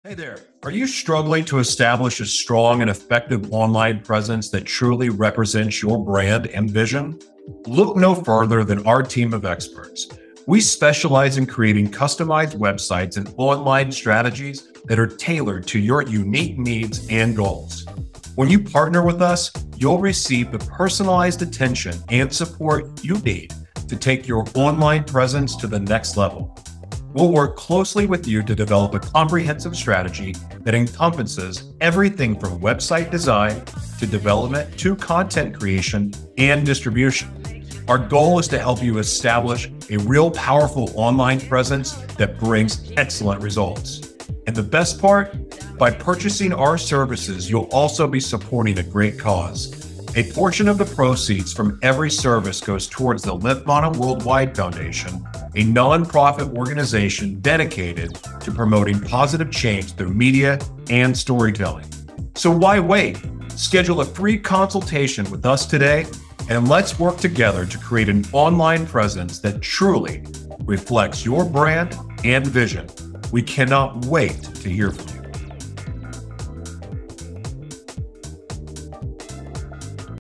Hey there. Are you struggling to establish a strong and effective online presence that truly represents your brand and vision? Look no further than our team of experts. We specialize in creating customized websites and online strategies that are tailored to your unique needs and goals. When you partner with us, you'll receive the personalized attention and support you need to take your online presence to the next level. We'll work closely with you to develop a comprehensive strategy that encompasses everything from website design to development to content creation and distribution. Our goal is to help you establish a real powerful online presence that brings excellent results. And the best part, by purchasing our services, you'll also be supporting a great cause. A portion of the proceeds from every service goes towards the Live Mono Worldwide Foundation, a nonprofit organization dedicated to promoting positive change through media and storytelling. So why wait? Schedule a free consultation with us today, and let's work together to create an online presence that truly reflects your brand and vision. We cannot wait to hear from you.